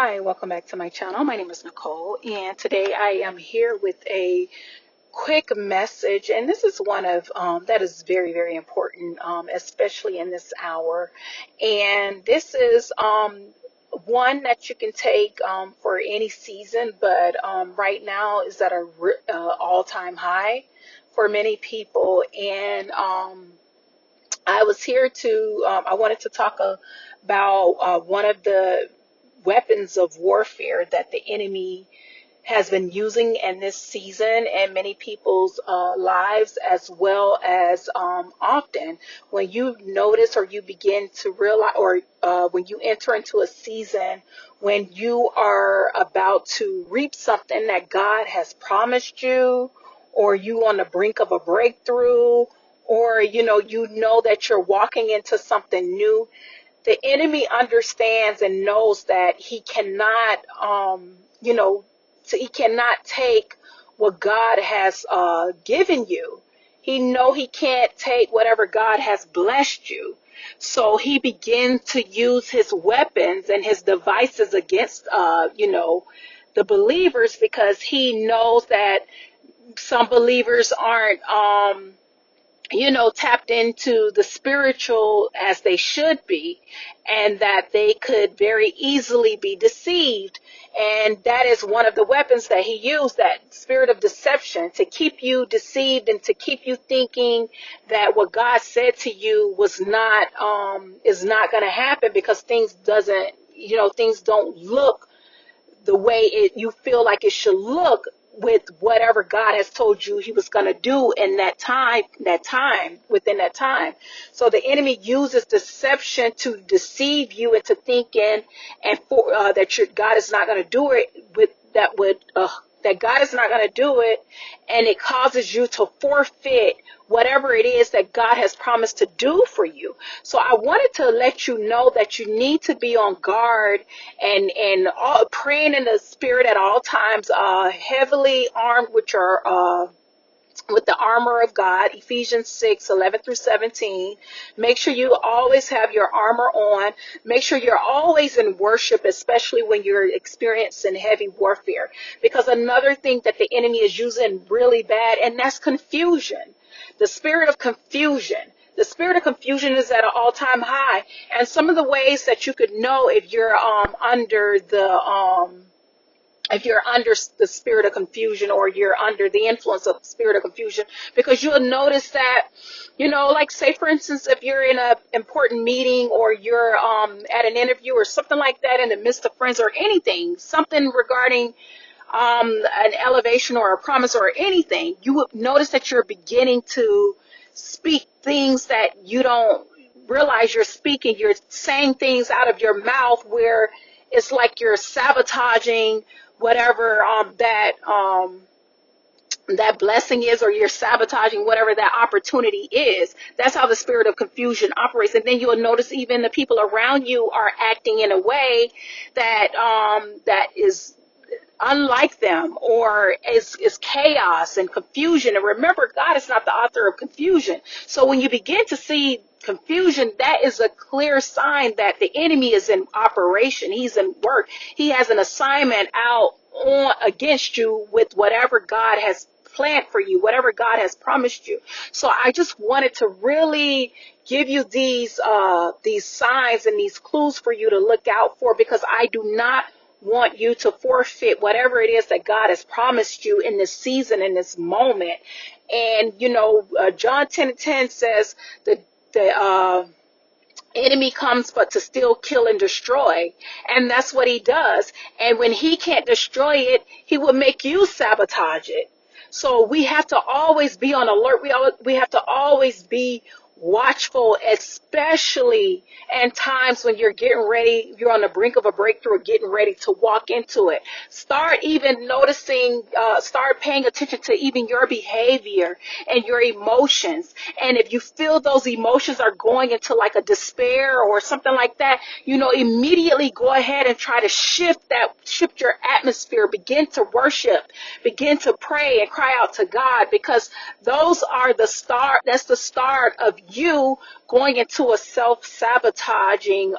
Hi, welcome back to my channel. My name is Nicole, and today I am here with a quick message, and this is one of that is very, very important, especially in this hour. And this is one that you can take for any season, but right now is at a all-time high for many people. And I was here to I wanted to talk about one of the weapons of warfare that the enemy has been using in this season and many people's lives, as well as often when you notice or you begin to realize, or when you enter into a season when you are about to reap something that God has promised you, or you on the brink of a breakthrough, or you know that you're walking into something new. The enemy understands and knows that he cannot, he cannot take what God has given you. He can't take whatever God has blessed you. So he begins to use his weapons and his devices against, the believers, because he knows that some believers aren't, tapped into the spiritual as they should be, and that they could very easily be deceived. And that is one of the weapons that he used, that spirit of deception, to keep you deceived and to keep you thinking that what God said to you was not, is not going to happen, because things don't look the way you feel like it should look with whatever God has told you he was going to do in within that time. So the enemy uses deception to deceive you into thinking and God is not going to do it that God is not going to do it, and it causes you to forfeit whatever it is that God has promised to do for you. So I wanted to let you know that you need to be on guard and praying in the spirit at all times, heavily armed with the armor of God, Ephesians 6:11 through 17. Make sure you always have your armor on. Make sure you're always in worship, especially when you're experiencing heavy warfare. Because another thing that the enemy is using really bad, and that's confusion. The spirit of confusion. The spirit of confusion is at an all-time high. And some of the ways that you could know if you're under the spirit of confusion, or you're under the influence of the spirit of confusion, because you'll notice that, like, say for instance, if you're in an important meeting, or you're at an interview or something like that, in the midst of friends, or anything, something regarding an elevation or a promise or anything, you would notice that you're beginning to speak things that you don't realize you're speaking. You're saying things out of your mouth where it's like you're sabotaging whatever that blessing is, or you're sabotaging whatever that opportunity is. That's how the spirit of confusion operates. And then you'll notice even the people around you are acting in a way that is unlike them, or is chaos and confusion. And remember, God is not the author of confusion. So when you begin to see confusion, that is a clear sign that the enemy is in operation. He's in work. He has an assignment out on against you with whatever God has planned for you, whatever God has promised you. So I just wanted to really give you these signs and these clues for you to look out for, because I do not want you to forfeit whatever it is that God has promised you in this season, in this moment. And John 10:10 says that the enemy comes but to steal, kill, and destroy. And that's what he does. And when he can't destroy it, he will make you sabotage it. So we have to always be on alert. We have to always be watchful, especially in times when you're on the brink of a breakthrough, getting ready to walk into it. Start even noticing, start paying attention to even your behavior and your emotions. And if you feel those emotions are going into like a despair or something like that, immediately go ahead and try to shift your atmosphere. Begin to worship, begin to pray and cry out to God, because that's the start of you going into a self-sabotaging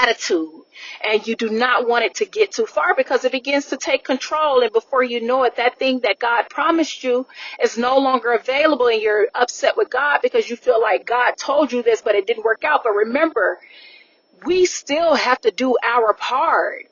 attitude. And you do not want it to get too far, because it begins to take control. And before you know it, that thing that God promised you is no longer available. And you're upset with God because you feel like God told you this, but it didn't work out. But remember, we still have to do our part.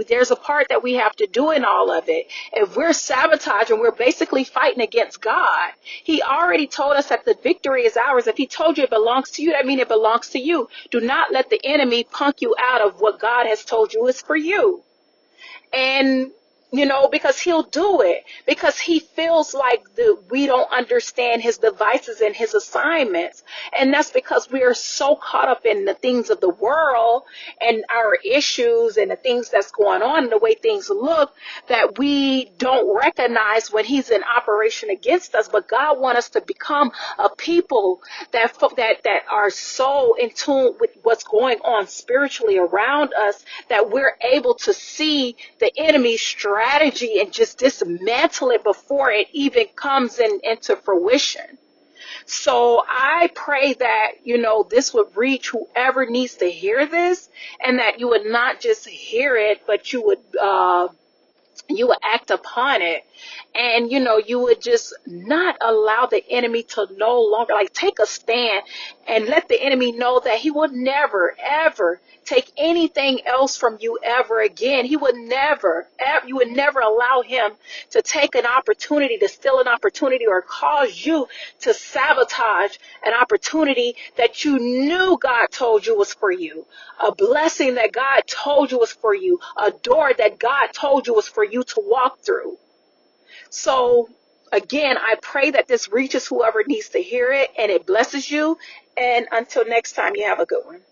There's a part that we have to do in all of it. If we're sabotaging, we're basically fighting against God. He already told us that the victory is ours. If he told you it belongs to you, that means it belongs to you. Do not let the enemy punk you out of what God has told you is for you. And because he'll do it, because he feels like we don't understand his devices and his assignments. And that's because we are so caught up in the things of the world and our issues and the things that's going on and the way things look, that we don't recognize when he's in operation against us. But God wants us to become a people that are so in tune with what's going on spiritually around us, that we're able to see the enemy's strategy and just dismantle it before it even comes into fruition. So I pray that, this would reach whoever needs to hear this, and that you would not just hear it, but you would act upon it. And you would just not allow the enemy to no longer, like, take a stand and let the enemy know that he would never ever take anything else from you ever again. You would never allow him to take an opportunity, to steal an opportunity, or cause you to sabotage an opportunity that you knew God told you was for you, a blessing that God told you was for you, a door that God told you was for you to walk through. So again, I pray that this reaches whoever needs to hear it, and it blesses you. And until next time, you have a good one.